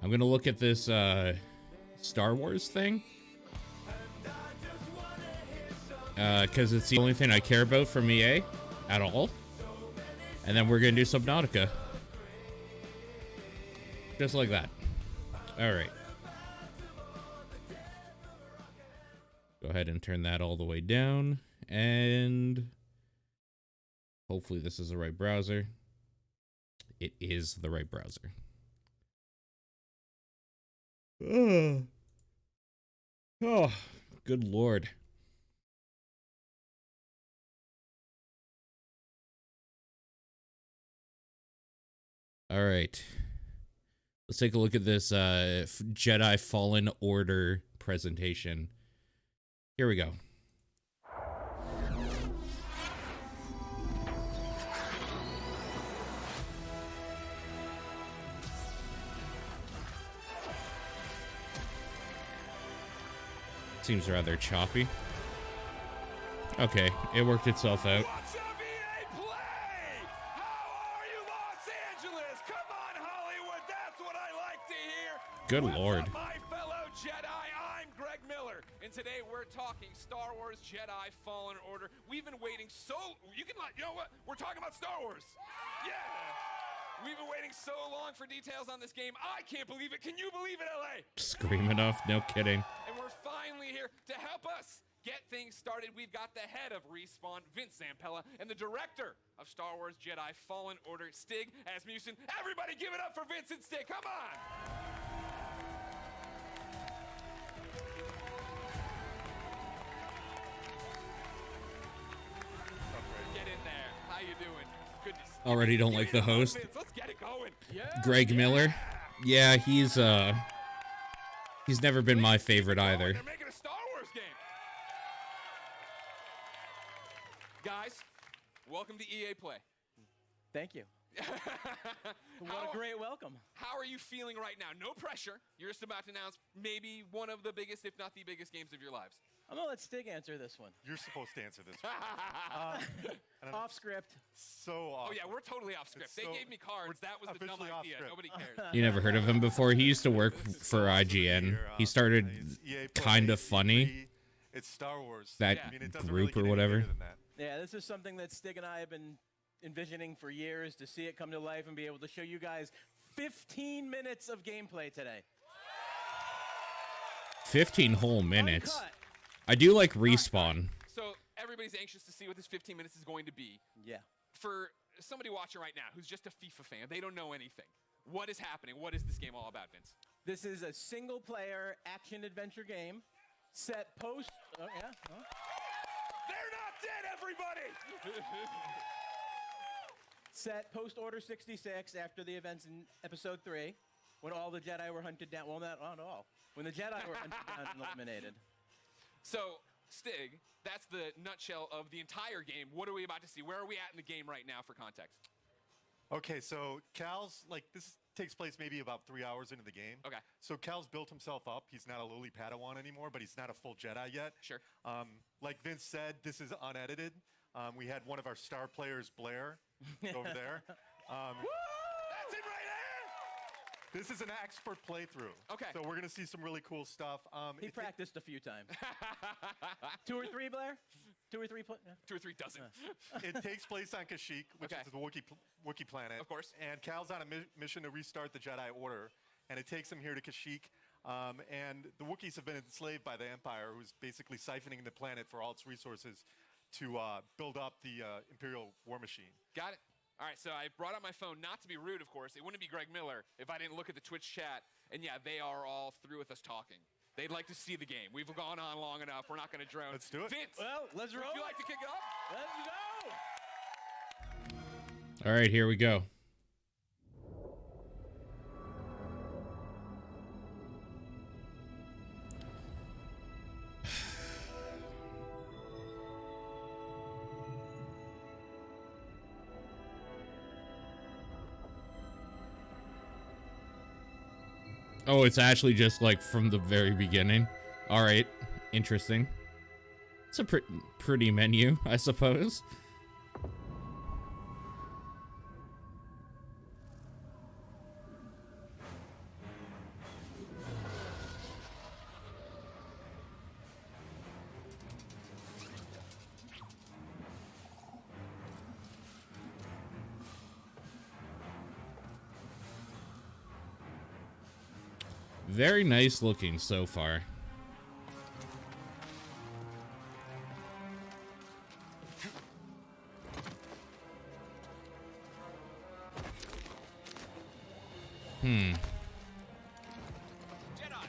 I'm gonna look at this Star Wars thing. Because it's the only thing I care about from EA at all. And then we're gonna do Subnautica. Just like that. Alright. Go ahead and turn that all the way down. And hopefully this is the right browser. It is the right browser. Oh, good lord. All right. Let's take a look at this Jedi Fallen Order presentation. Here we go. Seems rather choppy. Okay, it worked itself out. What's up, EA Play? How are you, Los Angeles? Come on, Hollywood. That's what I like to hear. Good What's lord. up, my fellow Jedi? I'm Greg Miller, and today we're talking Star Wars Jedi Fallen Order. We've been waiting so... You know what? We're talking about Star Wars. Yeah. We've been waiting so long for details on this game. I can't believe it. Can you believe it, LA? Scream enough, no kidding. And we're finally here to help us get things started. We've got the head of Respawn, Vince Zampella, and the director of Star Wars Jedi Fallen Order, Stig Asmussen. Everybody give it up for Vince and Stig. Come on. Get in there. How you doing? Goodness. Already don't like the host. Let's get it going. Yeah. Greg Miller. Yeah, he's never been my favorite either. They're making a Star Wars game. Guys, welcome to EA Play. Thank you. What a great welcome. How are you feeling right now? No pressure. You're just about to announce maybe one of the biggest, if not the biggest, games of your lives. I'm gonna let Stig answer this one. You're supposed to answer this one. Off script. So off. Oh yeah, we're totally off script. They gave me cards. That was the dumb officially off idea. script. Nobody cares. You never heard of him before? He used to work for IGN. He started kind of funny. It's Star Wars. That I mean, it doesn't group really or get any whatever. bigger than that. Yeah, this is something that Stig and I have been envisioning for years, to see it come to life and be able to show you guys 15 minutes of gameplay today. 15 whole minutes. Uncut. I do like Respawn. So everybody's anxious to see what this 15 minutes is going to be. Yeah. For somebody watching right now who's just a FIFA fan, they don't know anything. What is happening? What is this game all about, Vince? This is a single-player action-adventure game set post... Oh, yeah? Oh. They're not dead, everybody! Set post-Order 66 after the events in Episode 3, when all the Jedi were hunted down. Well, not all. When the Jedi were hunted down and eliminated. So, Stig, that's the nutshell of the entire game. What are we about to see? Where are we at in the game right now for context? Okay, so Cal's, this takes place maybe about 3 hours into the game. Okay. So Cal's built himself up. He's not a lowly Padawan anymore, but he's not a full Jedi yet. Sure. Like Vince said, this is unedited. We had one of our star players, Blair, over there. That's it right there! This is an expert playthrough. Okay. So we're going to see some really cool stuff. He practiced a few times. 2 or 3, Blair? 2 or 3? 2 or 3 dozen. It takes place on Kashyyyk, which Okay. is the Wookiee planet. Of course. And Cal's on a mission to restart the Jedi Order, and it takes him here to Kashyyyk. And the Wookiees have been enslaved by the Empire, who's basically siphoning the planet for all its resources to build up the Imperial war machine. Got it. All right, so I brought up my phone, not to be rude, of course. It wouldn't be Greg Miller if I didn't look at the Twitch chat. And yeah, they are all through with us talking. They'd like to see the game. We've gone on long enough. We're not going to drone. Let's do it. Vince, Well, let's roll. would you like to kick it off? Let's go! All right, here we go. Oh, it's actually just like from the very beginning. All right, interesting. It's a pretty menu, I suppose. Very nice looking so far. Jedi,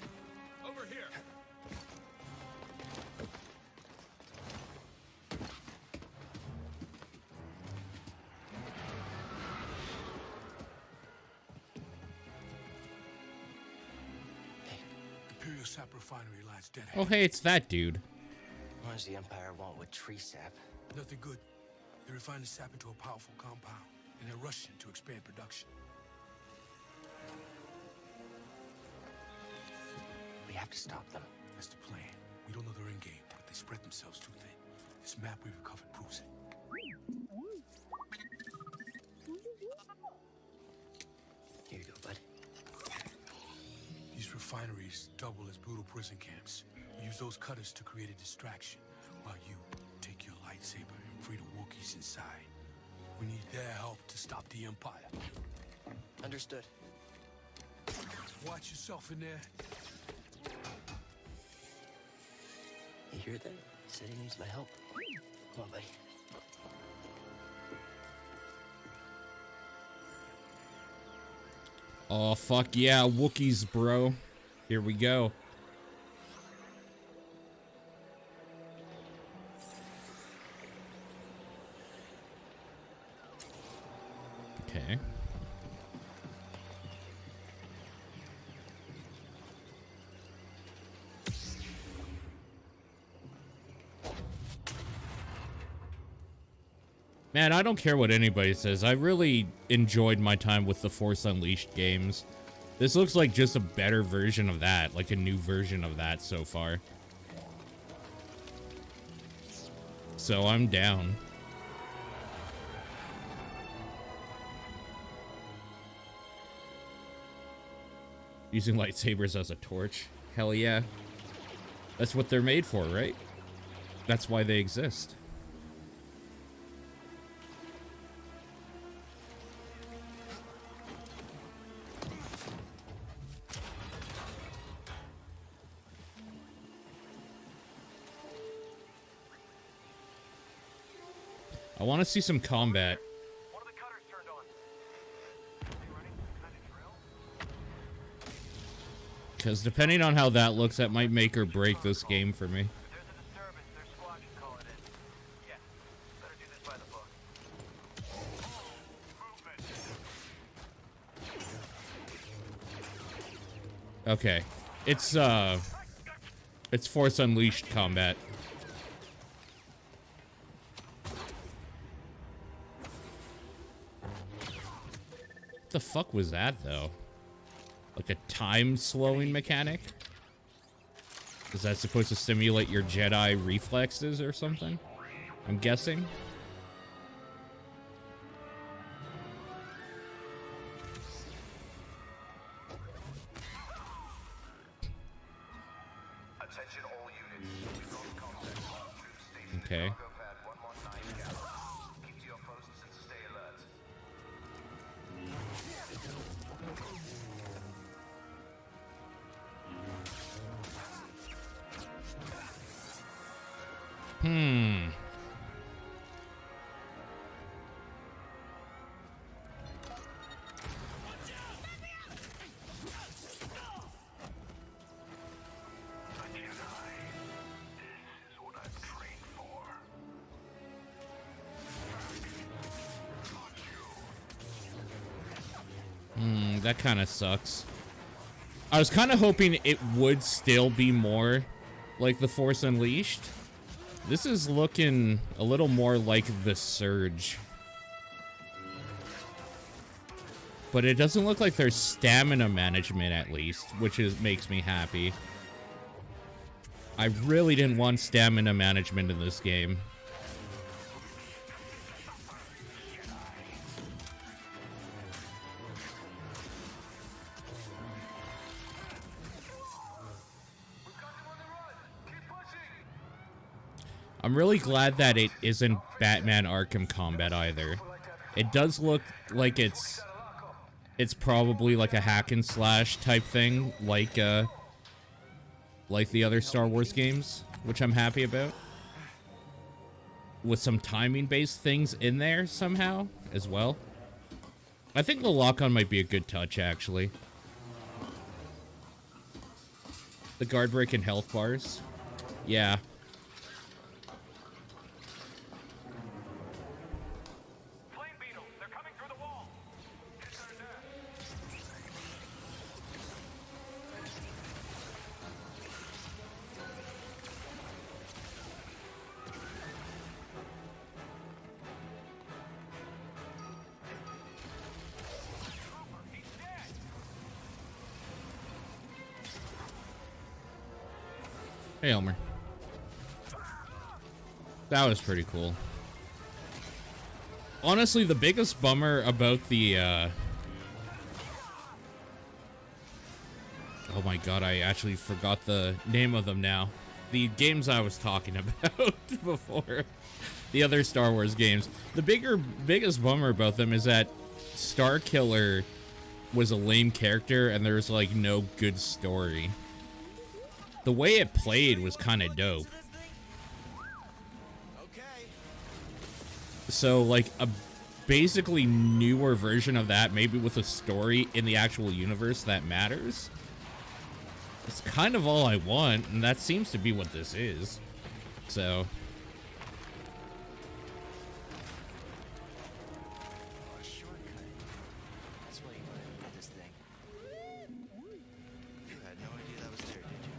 over here. Imperial sap refinery lies dead Oh, ahead. hey, it's that dude. What does the Empire want with tree sap? Nothing good. They refine the sap into a powerful compound, and they're rushing to expand production. We have to stop them. That's the plan. We don't know their end game, but they spread themselves too thin. This map we recovered proves it. Here you go, bud. These refineries double as brutal prison camps. We use those cutters to create a distraction, while you take your lightsaber and free the Wookiees inside. We need their help to stop the Empire. Understood. Watch yourself in there. You hear that? Said he needs my help. Come on, buddy. Oh, fuck yeah, Wookiees, bro. Here we go. Okay. Man, I don't care what anybody says. I really enjoyed my time with the Force Unleashed games. This looks like just a better version of that, like a new version of that so far. So I'm down. Using lightsabers as a torch. Hell yeah. That's what they're made for, right? That's why they exist. I want to see some combat. One of the cutters turned on. Are you running some kind of drill? Because depending on how that looks, that might make or break this game for me. If there's a disturbance, their squad can call it in. Yeah, better do this by the book. Movement. Okay. It's Force Unleashed combat. What the fuck was that, though? Like a time slowing mechanic? Is that supposed to simulate your Jedi reflexes or something? I'm guessing. Attention all units. Close contact. Troops stationed Okay. in cargo pad 119 Gallon. Keep to your posts and stay alert. Hmm. A Jedi. This is what I'm trained for. That kind of sucks. I was kind of hoping it would still be more like the Force Unleashed. This is looking a little more like the Surge. But it doesn't look like there's stamina management, at least, which makes me happy. I really didn't want stamina management in this game. I'm really glad that it isn't Batman Arkham Combat either. It does look like it's it's probably like a hack and slash type thing, like the other Star Wars games, which I'm happy about. With some timing-based things in there somehow as well. I think the lock-on might be a good touch, actually. The guard break and health bars. Yeah. Flame beetles, they're coming through the wall. Hit their nest. Hey, Elmer. That was pretty cool. Honestly, the biggest bummer about the, oh my god, I actually forgot the name of them now. The games I was talking about before. The other Star Wars games. The biggest bummer about them is that Starkiller was a lame character and there's, like, no good story. The way it played was kind of dope. So, like, a basically newer version of that, maybe with a story in the actual universe that matters. It's kind of all I want, and that seems to be what this is. So... A shortcut. That's why you wanted to get this thing. You had no idea that was there, did you?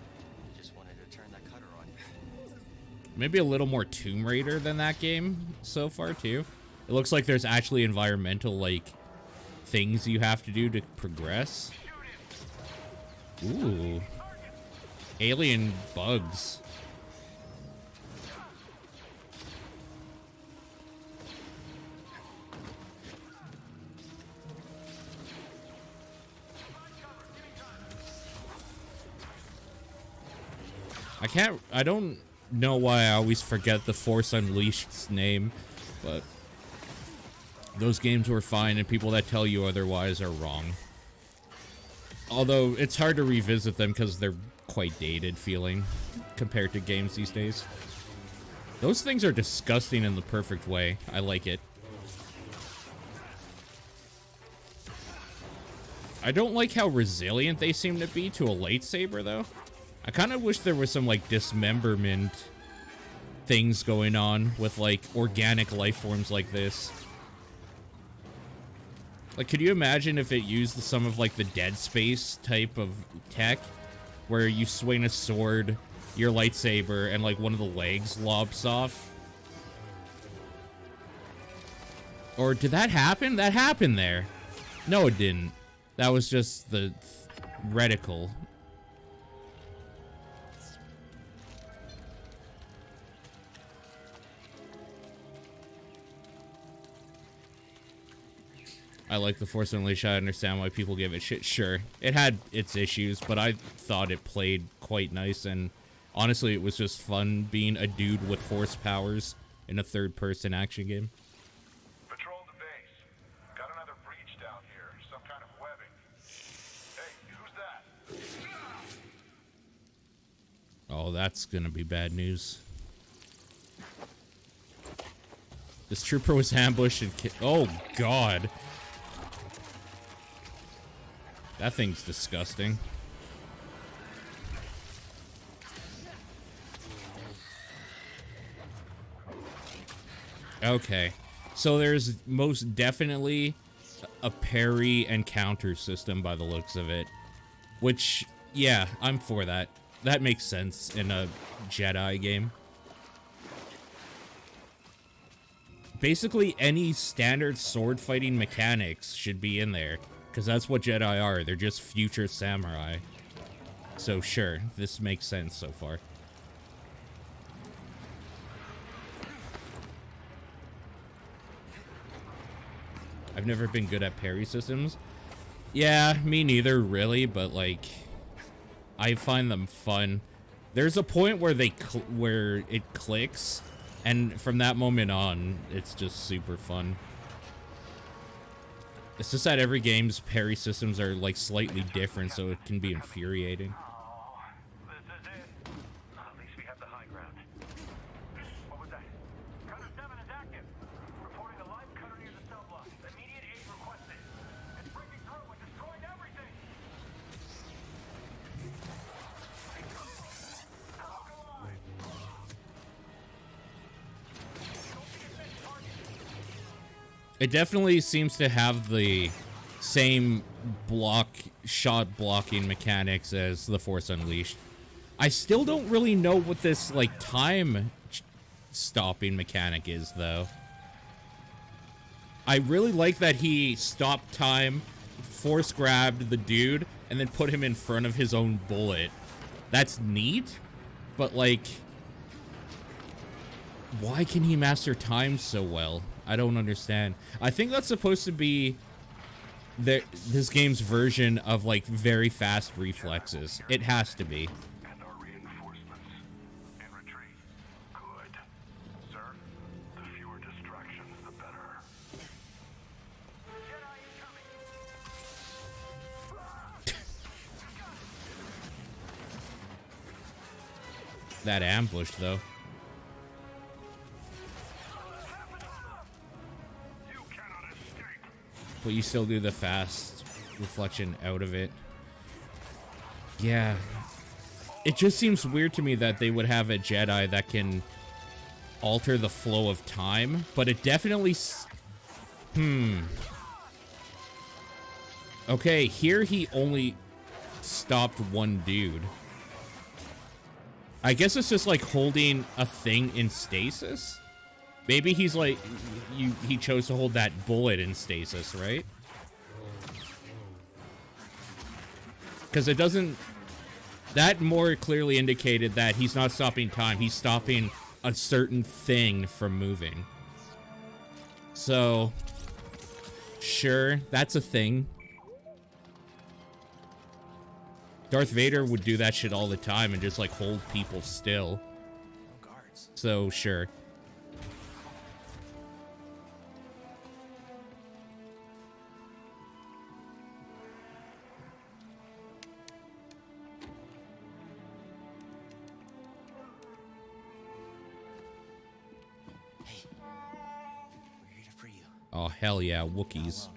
You just wanted to turn that cutter on. Maybe a little more Tomb Raider than that game so far, too. It looks like there's actually environmental, like, things you have to do to progress. Ooh. Alien bugs. I don't know why I always forget the Force Unleashed's name, but those games were fine, and people that tell you otherwise are wrong. Although, it's hard to revisit them because they're quite dated feeling compared to games these days. Those things are disgusting in the perfect way. I like it. I don't like how resilient they seem to be to a lightsaber, though. I kind of wish there was some, like, dismemberment things going on with, like, organic life forms like this. Like, could you imagine if it used some of, like, the Dead Space type of tech? Where you swing a sword, your lightsaber, and, like, one of the legs lobs off? Or did that happen? That happened there. No, it didn't. That was just the reticle. I like the Force Unleashed. I understand why people give it shit. Sure, it had its issues, but I thought it played quite nice, and honestly, it was just fun being a dude with force powers in a third-person action game. Patrol the base. Got another breach down here. Some kind of webbing. Hey, who's that? Oh, that's gonna be bad news. This trooper was ambushed and oh, God. That thing's disgusting. Okay. So there's most definitely a parry and counter system by the looks of it. Which, yeah, I'm for that. That makes sense in a Jedi game. Basically, any standard sword fighting mechanics should be in there. Because that's what Jedi are. They're just future samurai. So sure, this makes sense so far. I've never been good at parry systems. Yeah, me neither, really, but like, I find them fun. There's a point where where it clicks, and from that moment on, it's just super fun. It's just that every game's parry systems are like slightly different, so it can be infuriating. Oh, this is it. At least we have the high ground. What was that? Cutter 7 is active. Reporting a live cutter near the cell block. Immediate aid requested. It's breaking through and destroying everything. It definitely seems to have the same shot blocking mechanics as The Force Unleashed. I still don't really know what this like time stopping mechanic is though. I really like that he stopped time, force grabbed the dude, and then put him in front of his own bullet. That's neat, but like, why can he master time so well? I don't understand. I think that's supposed to be this game's version of like very fast reflexes. It has to be. And our reinforcements. In retreat. Good. Sir, the fewer distractions, the better. Jedi incoming! That ambush though. You cannot escape! But you still do the fast reflection out of it. Yeah. It just seems weird to me that they would have a Jedi that can alter the flow of time, but it definitely... Okay, here he only stopped one dude. I guess it's just like holding a thing in stasis? Maybe he's like, he chose to hold that bullet in stasis, right? Because it doesn't, that more clearly indicated that he's not stopping time, he's stopping a certain thing from moving. So, sure, that's a thing. Darth Vader would do that shit all the time and just like hold people still. So, sure. Hey, we're here to free you. Oh, hell yeah, Wookiees.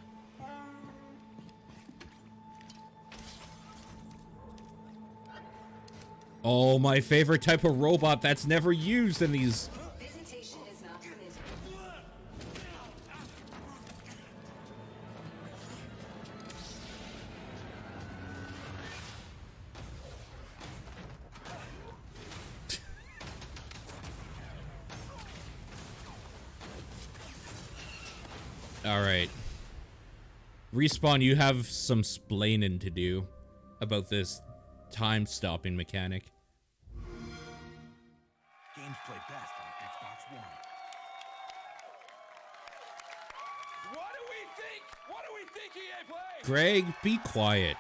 Oh, my favorite type of robot that's never used in these. Visitation is not permitted. All right. Respawn, you have some splaining to do about this time-stopping mechanic. Games play best on Xbox One. What do we think? What do we think, EA Play? Greg, be quiet.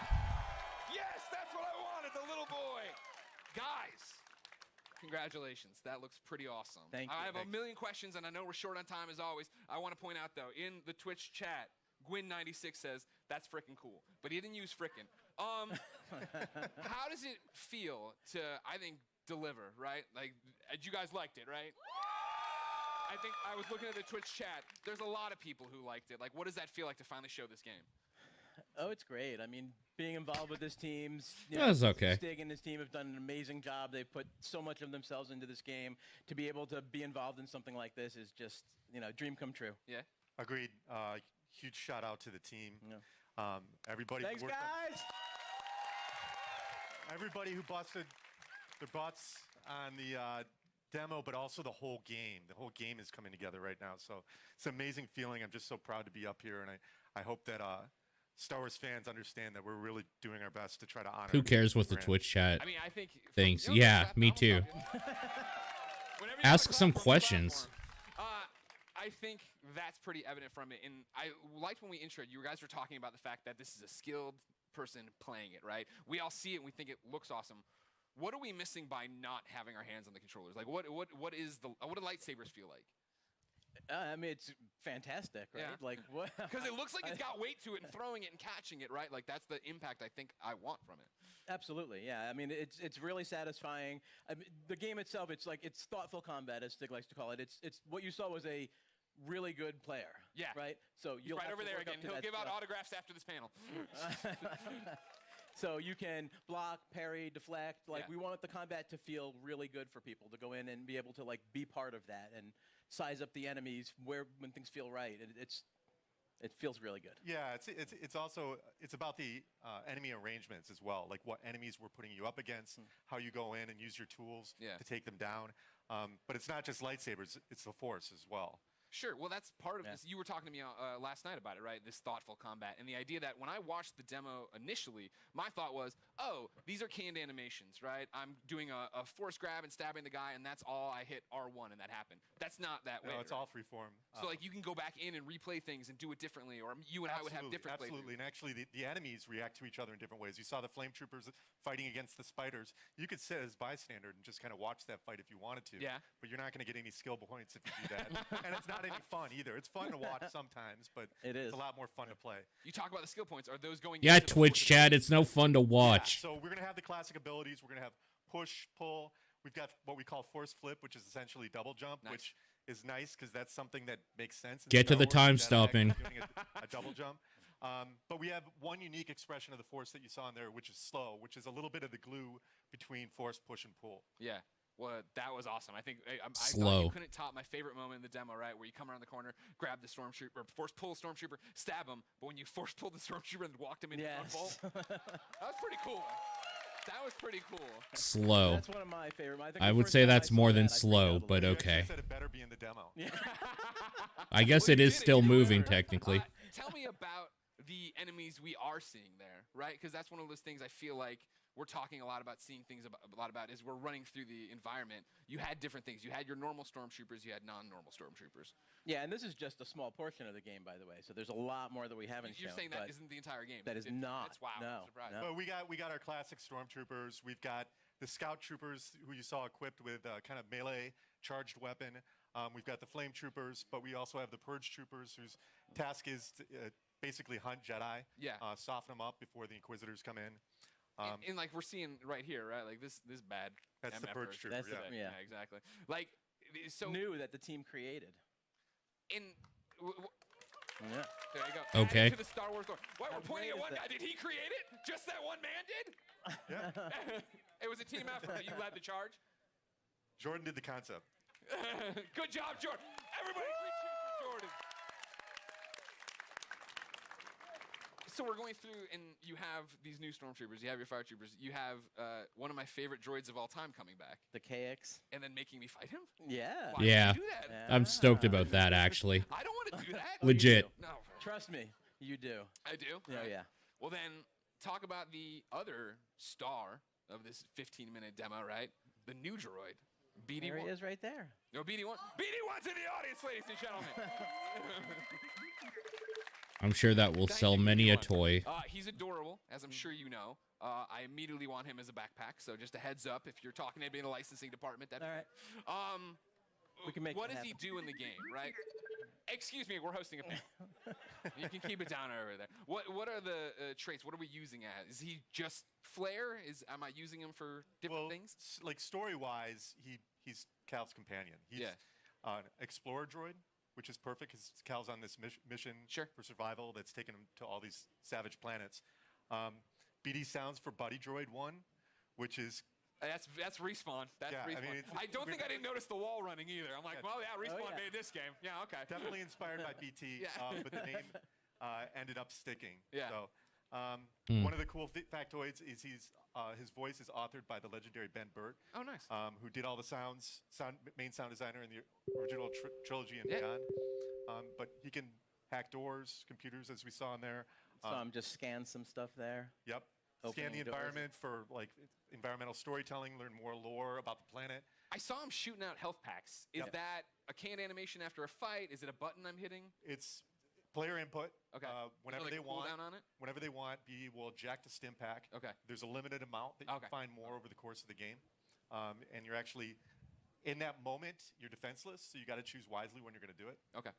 Yes, that's what I wanted, the little boy. Guys, congratulations. That looks pretty awesome. Thank you. I have a million questions, and I know we're short on time as always. I want to point out, though, in the Twitch chat, Gwyn96 says, that's frickin' cool. But he didn't use frickin'. How does it feel to, I think, deliver, right? Like, you guys liked it, right? I think I was looking at the Twitch chat. There's a lot of people who liked it. Like, what does that feel like to finally show this game? Oh, it's great. I mean, being involved with this team, That's okay. Stig and his team have done an amazing job. They've put so much of themselves into this game. To be able to be involved in something like this is just, dream come true. Yeah? Agreed. Huge shout out to the team. Yeah. Everybody. Thanks, who worked on- guys. Everybody who busted their butts on the demo, but also the whole game. The whole game is coming together right now. So it's an amazing feeling. I'm just so proud to be up here, and I hope that Star Wars fans understand that we're really doing our best to try to honor. Who cares what the brand. Twitch chat I mean, I think... thinks? You know, Yeah, clap, me I'm too. clapping. Whenever you Ask have a some platform, questions. I think that's pretty evident from it. And I liked when we introed, you guys were talking about the fact that this is a skilled person playing it, right? We all see it and we think it looks awesome. What are we missing by not having our hands on the controllers? Like, what do lightsabers feel like? I mean, it's fantastic, right? Yeah. Like what? Because it looks like it's got weight to it, and throwing it and catching it, right? Like that's the impact I think I want from it. Absolutely, yeah. I mean, it's really satisfying. I mean, the game itself, it's thoughtful combat, as Stig likes to call it. It's what you saw was a really good player. Yeah. Right. So He's you'll right have over to there work up again. to He'll that give out stuff. autographs after this panel. So you can block, parry, deflect. Like Yeah. we want the combat to feel really good for people to go in and be able to like be part of that and size up the enemies when things feel right. It feels really good. Yeah, it's also it's about the enemy arrangements as well, like what enemies we're putting you up against, how you go in and use your tools Yeah. to take them down. But it's not just lightsabers; it's the Force as well. Sure. Well, that's part of Yeah. this. You were talking to me last night about it, right? This thoughtful combat. And the idea that when I watched the demo initially, my thought was, oh, these are canned animations, right? I'm doing a force grab and stabbing the guy, and that's all. I hit R1 and that happened. That's not that way. No, it's right? all freeform. So, like, you can go back in and replay things and do it differently, or you and I would have different absolutely. And actually, the enemies react to each other in different ways. You saw the flame troopers fighting against the spiders. You could sit as bystander and just kind of watch that fight if you wanted to. Yeah. But you're not going to get any skill points if you do that. And it's not any fun either. It's fun to watch sometimes, but It is. it's a lot more fun to play. You talk about the skill points. Are those going Yeah, into the Twitch force chat. It's no fun to watch. So we're going to have the classic abilities. We're going to have push, pull. We've got what we call force flip, which is essentially double jump, Nice. which is nice because that's something that makes sense. In Get to Star the Wars, time Jedi stopping. actually doing a double jump. But we have one unique expression of the force that you saw in there, which is slow, which is a little bit of the glue between force, push, and pull. Yeah. Well, that was awesome. I think I thought Slow. you couldn't top my favorite moment in the demo, right? Where you come around the corner, grab the stormtrooper, force pull the stormtrooper, stab him. But when you force pulled the stormtrooper and walked him into Yes. bolt, that was pretty cool. That was pretty cool. Slow. That's one of my favorite. think I the would first say time I that's saw more than that, I freaked slow, out a but little. You actually okay. said it better be in the demo. I guess Well, it you is did still You did moving whatever. technically. Tell me about the enemies we are seeing there, right? Because that's one of those things I feel like we're talking a lot about, seeing things a lot about, is we're running through the environment. You had different things. You had your normal stormtroopers. You had non-normal stormtroopers. Yeah, and this is just a small portion of the game, by the way. So there's a lot more that we haven't You're shown. saying that but isn't the entire game? that is not. That's wow. No, I'm surprised. no. But we got our classic stormtroopers. We've got the scout troopers who you saw equipped with kind of melee charged weapon. We've got the flame troopers, but we also have the purge troopers whose task is to basically hunt Jedi. Yeah. Soften them up before the Inquisitors come in. And like we're seeing right here, right? Like this bad. That's the MF purge trooper. That's the- Yeah. yeah. exactly. Like so New that the team created. in. Yeah. There you go. Okay. Add it to the Star Wars lore. Why How we're pointing at great is one that? guy? Did he create it? Just that one man did? Yeah. It was a team effort. You led the charge. Jordan did the concept. Good job, Jordan. Everybody, three cheers for Jordan. So we're going through, and you have these new stormtroopers. You have your fire troopers. You have one of my favorite droids of all time coming back, The KX. and then making me fight him. Yeah. Why Yeah. would you do that? Yeah. I'm stoked about that, actually. I don't want to do that. Oh, you Legit. do. No, Trust me, you do. I do. Yeah, Right. yeah. Well, then talk about the other star of this 15-minute demo, right? The new droid, BD1. There he is right there. No, BD1. BD1's in the audience, ladies and gentlemen. I'm sure that will Thank sell you, many a BD1. toy. He's adorable, as I'm sure you know. I immediately want him as a backpack, so just a heads up if you're talking to anybody in the licensing department. That'd All be right. great. We can make What that does he do in the game, right? Excuse me, we're hosting a panel. You can keep it down over there. What are the traits? What are we using as? Is he just flair? Am I using him for different things? Like story-wise, he's Cal's companion. He's Yeah. an explorer droid, which is perfect because Cal's on this mission Sure. for survival that's taken him to all these savage planets. BD sounds for Buddy Droid 1, which is That's Respawn. That's Yeah, I Respawn. mean, I don't think I didn't notice the wall running either. I'm like, Yeah. well, yeah, Respawn yeah. made this game. Yeah, okay. definitely inspired by BT, Yeah. but the name ended up sticking. Yeah. So one of the cool factoids is his voice is authored by the legendary Ben Burt, Oh, nice. who did all the main sound designer in the original trilogy and Yeah. beyond. But he can hack doors, computers, as we saw in there. So I'm just scan some stuff there. Yep. Opening Scan the doors. environment for like environmental storytelling, learn more lore about the planet. I saw him shooting out health packs. Is Yep. that a canned animation after a fight? Is it a button I'm hitting? It's player input. Okay. Whenever Is there, they like, a want, cooldown on it? whenever they want, BD will eject a stim pack. Okay. There's a limited amount that you Okay. can find more over the course of the game, and you're actually in that moment, you're defenseless, so you got to choose wisely when you're going to do it. Okay.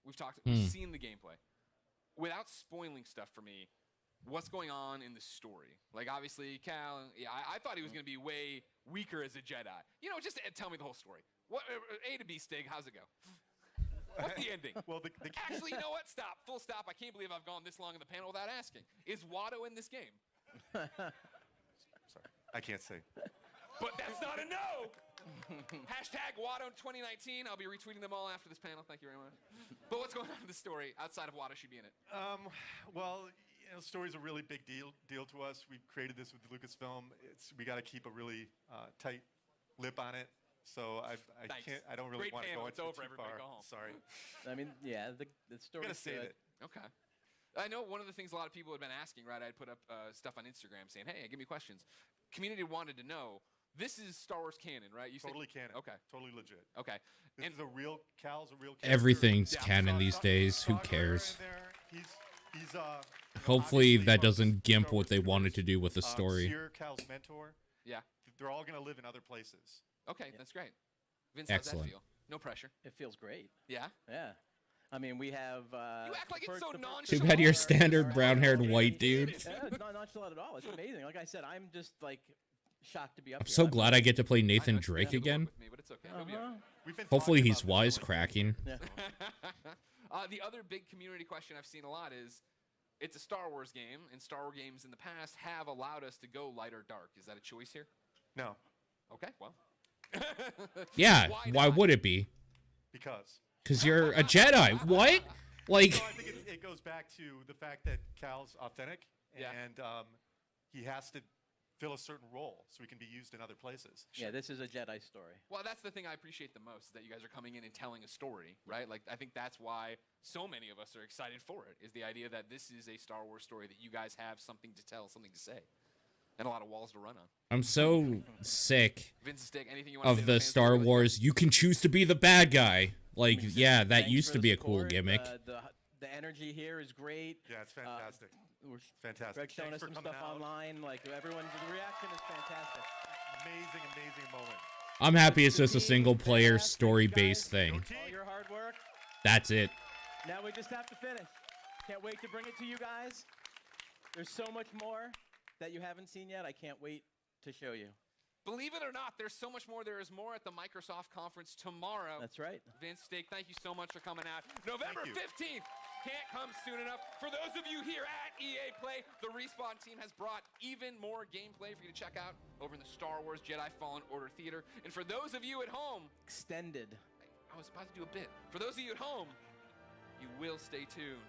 We've seen the gameplay. Without spoiling stuff for me, what's going on in the story? Like, obviously, Cal, yeah, I thought he was going to be way weaker as a Jedi. You know, just tell me the whole story. What A to B, Stig, how's it go? What's the ending? Well, Actually, you know what? Stop. Full stop. I can't believe I've gone this long in the panel without asking. Is Watto in this game? Sorry, I can't say. But that's not a no! Hashtag Watto 2019. I'll be retweeting them all after this panel. Thank you very much. But what's going on in the story outside of Watto should be in it? Well, you know, story's a really big deal to us. We created this with Lucasfilm. We got to keep a really tight lip on it. So I don't really want to go into it too far. Go home. Sorry. I mean, yeah, the story. I'm gonna save it. Okay. I know one of the things a lot of people have been asking, right? I'd put up stuff on Instagram saying, hey, give me questions. Community wanted to know, this is Star Wars canon, right? You totally canon. Okay. Totally legit. Okay. This is a real, Cal's a real character. Everything's canon these days. Who cares? He's Hopefully that doesn't gimp what they wanted to do with the story. Seer, Cal's mentor. Yeah. They're all going to live in other places. Okay, that's great. Vince, Excellent. how's that feel? No pressure. It feels great. Yeah? Yeah. I mean, we have. You act like it's so nonchalant. Too bad you're standard brown-haired white dude. Yeah, it's not nonchalant at all. It's amazing. Like I said, I'm just like shocked to be up I'm here. so glad I get to play Nathan Drake again. With me, but it's okay. He'll be all right. Hopefully he's wisecracking. Yeah. The other big community question I've seen a lot is, it's a Star Wars game, and Star Wars games in the past have allowed us to go light or dark. Is that a choice here? No. Okay, well. Yeah, why would it be? Because you're a Jedi. What? Like, no, I think it goes back to the fact that Cal's authentic, and he has to fill a certain role so he can be used in other places. Yeah, this is a Jedi story. Well, that's the thing I appreciate the most, is that you guys are coming in and telling a story, right? Like, I think that's why so many of us are excited for it, is the idea that this is a Star Wars story, that you guys have something to tell, something to say, and a lot of walls to run on. I'm so sick Vince, Stick, anything you want to say of to the fans Star before we Wars. You can choose to be the bad guy. Like, yeah, that Thanks used for to the be a cool support. gimmick. The energy here is great. Yeah, it's fantastic. Fantastic. Greg showing us Thanks for some coming stuff out. online. Like, everyone's reaction is fantastic. Amazing, amazing moment. I'm happy it's just a single-player, story-based thing. All your hard work. That's it. Now we just have to finish. Can't wait to bring it to you guys. There's so much more that you haven't seen yet. I can't wait to show you. Believe it or not, there's so much more. There is more at the Microsoft conference tomorrow. That's right. Vince, Steak, thank you so much for coming out. November 15th can't come soon enough. For those of you here at EA Play, the Respawn team has brought even more gameplay for you to check out over in the Star Wars Jedi Fallen Order Theater. And for those of you at home, extended. I was about to do a bit. For those of you at home, you will stay tuned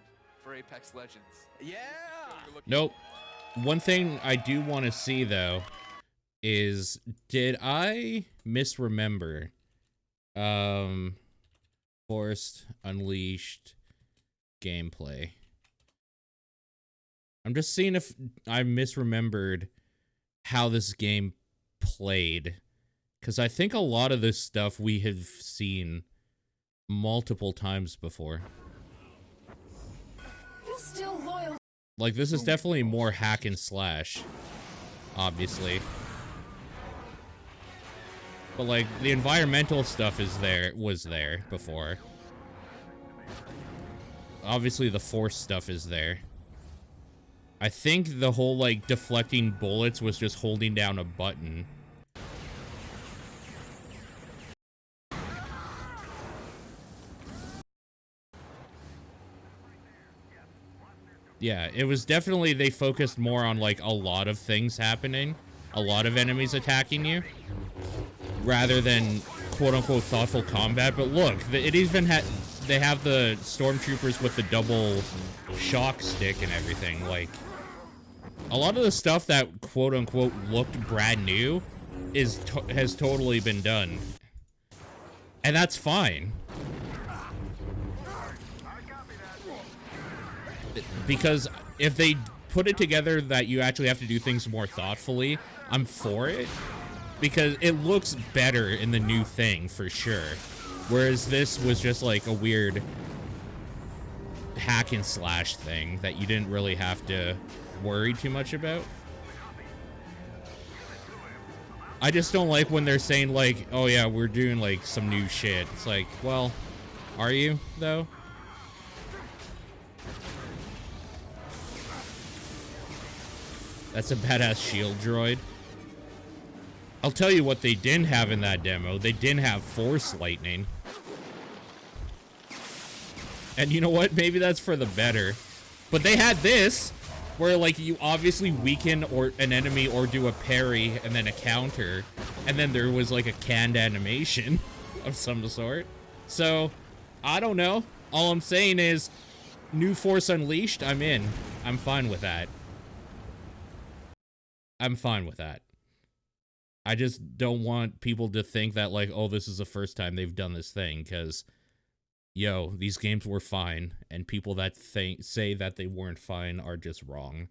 for Apex Legends. Yeah. Nope. One thing I do want to see, though, is, did I misremember Force Unleashed gameplay? I'm just seeing if I misremembered how this game played, because I think a lot of this stuff we have seen multiple times before. Still loyal. Like, this is definitely more hack and slash, obviously. But, like, the environmental stuff was there before. Obviously, the Force stuff is there. I think the whole, like, deflecting bullets was just holding down a button. Yeah, it was definitely, they focused more on, like, a lot of things happening. A lot of enemies attacking you. Rather than, quote-unquote, thoughtful combat. But look, it even had, they have the stormtroopers with the double shock stick and everything. Like, a lot of the stuff that, quote-unquote, looked brand new has totally been done. And that's fine. Because if they put it together that you actually have to do things more thoughtfully, I'm for it. Because it looks better in the new thing, for sure. Whereas this was just like a weird hack and slash thing that you didn't really have to worry too much about. I just don't like when they're saying, like, oh yeah, we're doing, like, some new shit. It's like, well, are you, though? That's a badass shield droid. I'll tell you what they didn't have in that demo. They didn't have Force Lightning. And you know what? Maybe that's for the better. But they had this, where, like, you obviously weaken or an enemy or do a parry and then a counter. And then there was, like, a canned animation of some sort. So, I don't know. All I'm saying is, new Force Unleashed, I'm in. I'm fine with that. I'm fine with that. I just don't want people to think that, like, oh, this is the first time they've done this thing, because, yo, these games were fine, and people that say that they weren't fine are just wrong.